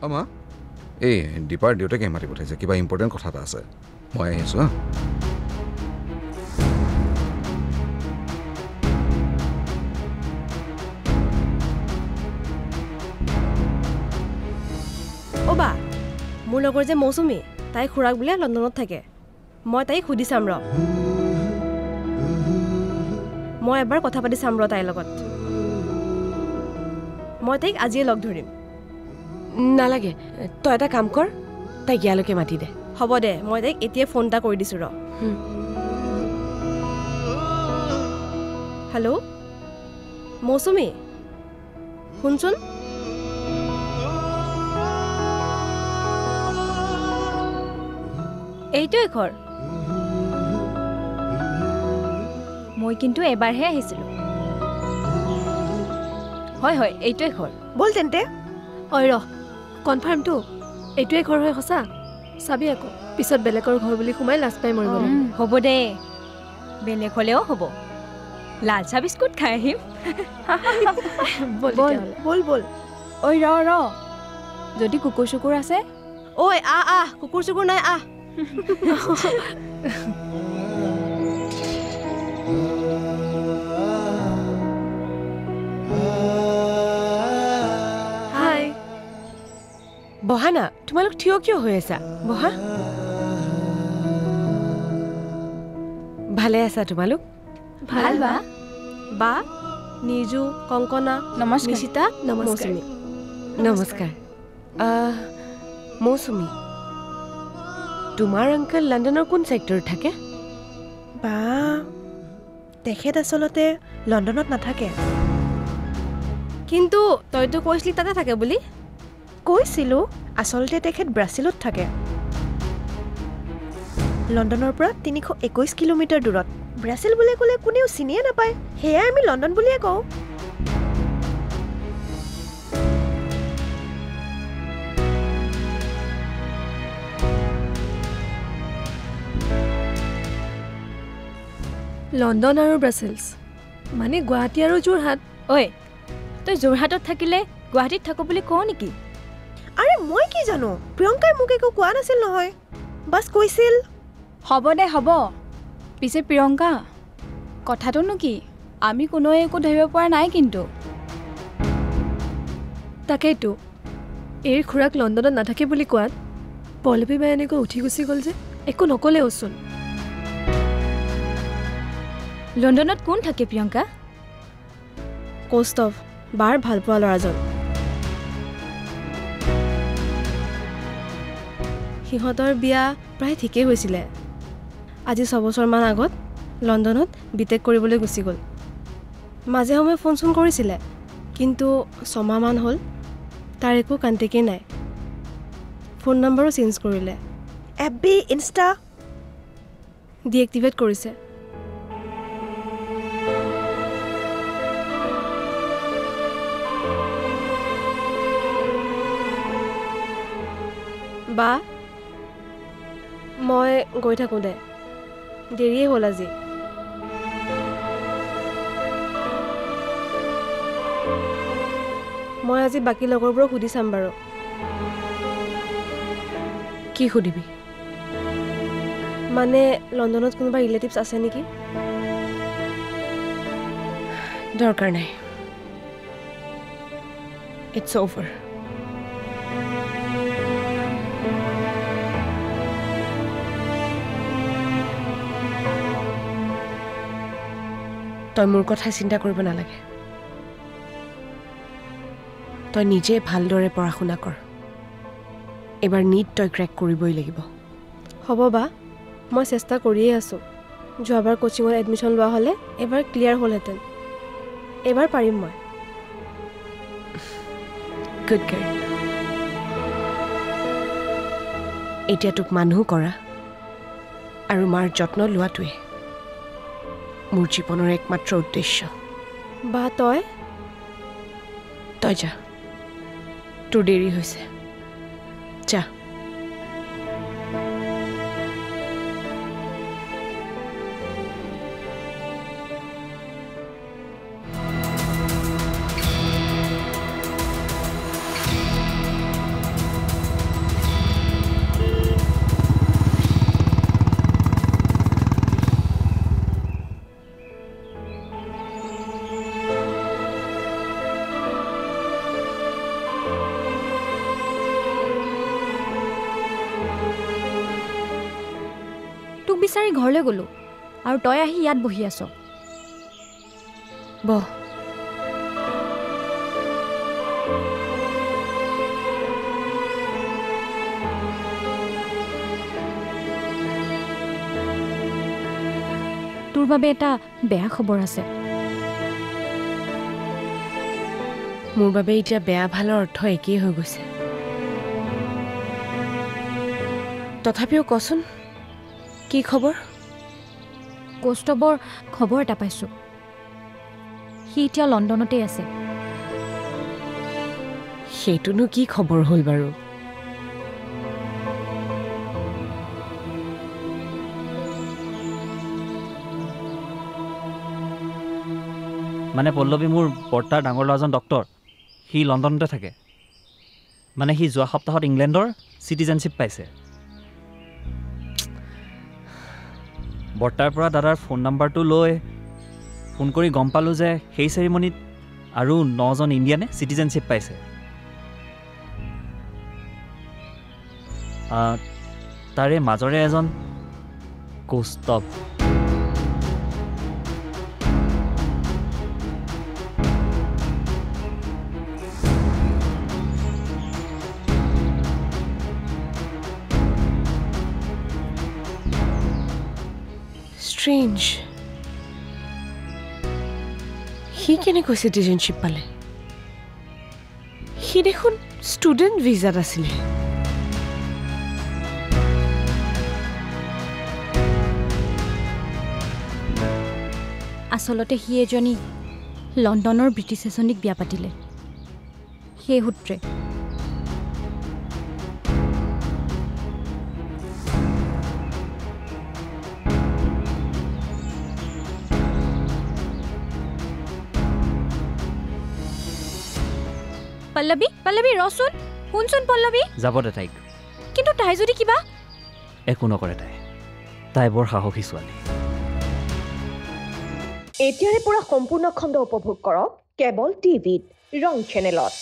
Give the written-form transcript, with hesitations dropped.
আমা এই দীপাৰ দেউতাকে মাতি পঠাইছে কিবা ইম্পৰ্টেণ্ট কথা এটা আছে মই আহি আছোঁ হা অ'বা মোৰ লগৰ যে মৌচুমী তাই খুৰাক বোলে লণ্ডনত থাকে মই তাইক সুধি চাম ৰ মই এবাৰ কথা পাতি চাম ৰ তাইৰ লগত মই তাইক আজিয়ে লগ ধৰিম নালাগে তই এটা কাম কৰ তাইক ইয়ালৈকে মাতি দে হ'ব দে মই তাইক এতিয়া ফোন এটা কৰি দিছোঁ ৰ হেল্ল' মৌচুমী শুনচোন এইটোৱে ঘৰ মই কিন্তু এবাৰহে আহিছিলোঁ হয় হয় এইটোৱে ঘৰ ব'ল তেন্তে ঐ ৰ কনফাৰ্মটো এইটোৱে ঘৰ হয় সঁচা চাবি আকৌ পিছত বেলেগৰ ঘৰ বুলি সোমাই লাজ পাই মৰিব হ'ব দে বেলেগ হ'লেও হ'ব লাল চাহ বিস্কুট খাই আহিম বল ব'ল ব'ল ঐ ৰ যদি কুকুৰ চুকুৰ আছে ঐ আহ কুকুৰ চুকুৰ নাই আহ হাই বহা না তোমালোক থিয় কিয় হৈ আছা বহা ভালে আছা তোমালোক ভাল বা বা নিজু কংকনা নমস্কাৰ নিশিতা মৌচুমী নমস্কাৰ মৌচুমী তোমাৰ আংকল লণ্ডনৰ কোন ছেক্টৰত থাকে বা তেখেত আচলতে লণ্ডনত নাথাকে কিন্তু তইতো কৈছিলি তাতে থাকে বুলি কৈছিলোঁ আচলতে তেখেত ব্ৰাজিলত থাকে লণ্ডনৰ পৰা 321 কিলোমিটাৰ দূৰত ব্ৰাজিল বুলি ক'লে কোনেও চিনিয়ে নাপায় সেয়াই আমি লণ্ডন বুলিয়ে কওঁ লণ্ডন আৰু ব্ৰাছেলছ মানে গুৱাহাটী আৰু যোৰহাট ঐ তই যোৰহাটত থাকিলে গুৱাহাটীত থাকো বুলি কওঁ নেকি আৰে মই কি জানো প্ৰিয়ংকাই মোক একো কোৱা নাছিল নহয় বাছ কৈছিল হ'ব দে হ'ব পিছে প্ৰিয়ংকা কথাটোনো কি আমি কোনোৱে একো ধৰিব পৰা নাই কিন্তু তাকেইতো এই খুৰাক লণ্ডনত নাথাকে বুলি কোৱাত পল্লৱী বাই এনেকৈ উঠি গুচি গ'ল যে একো নক'লেওচোন লণ্ডনত কোন থাকে প্ৰিয়ংকা কৌস্তভ বাৰ ভাল পোৱা ল'ৰাজন সিহঁতৰ বিয়া প্ৰায় ঠিকেই হৈছিলে আজি 6 বছৰমান আগত লণ্ডনত বিটেক কৰিবলৈ গুচি গ'ল মাজে সময়ে ফোন চোন কৰিছিলে কিন্তু 6 মাহমান হ'ল তাৰ একো কণ্টেক্টেই নাই ফোন নম্বৰো চেঞ্জ কৰিলে FB ইনষ্টা ডিএক্টিভেট কৰিছে বা মই গৈ থাকোঁ দে দেৰিয়ে হ'ল আজি মই আজি বাকী লগৰবোৰক সুধি চাম বাৰু কি সুধিবি মানে লণ্ডনত কোনোবা ৰিলেটিভছ আছে নেকি দৰকাৰ নাই ইটছ অভাৰ তই মোৰ কথা চিন্তা কৰিব নালাগে তই নিজে ভালদৰে পঢ়া শুনা কৰ এবাৰ নীট তই ক্ৰেক কৰিবই লাগিব হ'ব বা মই চেষ্টা কৰিয়ে আছোঁ যোৱাবাৰ কোচিঙত এডমিশ্যন লোৱা হ'লে এবাৰ ক্লিয়াৰ হ'লহেঁতেন এবাৰ পাৰিম মই গুড গাৰ্ল এতিয়া তোক মানুহ কৰা আৰু মাৰ যত্ন লোৱাটোৱে মোৰ জীৱনৰ একমাত্ৰ উদ্দেশ্য বা তই যা তোৰ দেৰি হৈছে যা বিচাৰি ঘৰলৈ গ'লোঁ আৰু তই আহি ইয়াত বহি আছ। বহ। তোৰ বাবে এটা বেয়া খবৰ আছে। মোৰ বাবে এতিয়া বেয়া ভালৰ অৰ্থ একেই হৈ গৈছে। তথাপিও কচোন কি খবৰ? কৌস্তবৰ খবৰ এটা পাইছোঁ। সি এতিয়া লণ্ডনতেই আছে। সেইটোনো কি খবৰ হ'ল বাৰু? মানে পল্লৱী, মোৰ বৰ্তাৰ ডাঙৰ ল'ৰাজন ডক্তৰ, সি লণ্ডনতে থাকে। মানে সি যোৱা সপ্তাহত ইংলেণ্ডৰ চিটিজেনশ্বিপ পাইছে। বৰ্তাৰ পৰা দাদাৰ ফোন নাম্বাৰটো লৈ ফোন কৰি গম পালোঁ যে সেই চেৰিমনিত আৰু 9জন ইণ্ডিয়ানে চিটিজেনশ্বিপ পাইছে। তাৰে মাজৰে এজন কৌস্তৱ। Strange. সি কেনেকৈ চিটিজেনশ্বিপ পালে? সি দেখোন ষ্টুডেণ্ট ভিজাত আছিলে। আচলতে সি এজনী লণ্ডনৰ ব্ৰিটিছ এজনীক বিয়া পাতিলে। সেই সূত্ৰে পল্লৱী ৰচোন, শুনচোন পল্লৱী। যাব দে তাইক। কিন্তু তাই যদি কিবা একো নকৰে তাই বৰ সাহসী ছোৱালী। এতিয়াৰে পৰা সম্পূৰ্ণ খণ্ড উপভোগ কৰক কেবল টিভিত ৰং চেনেলত।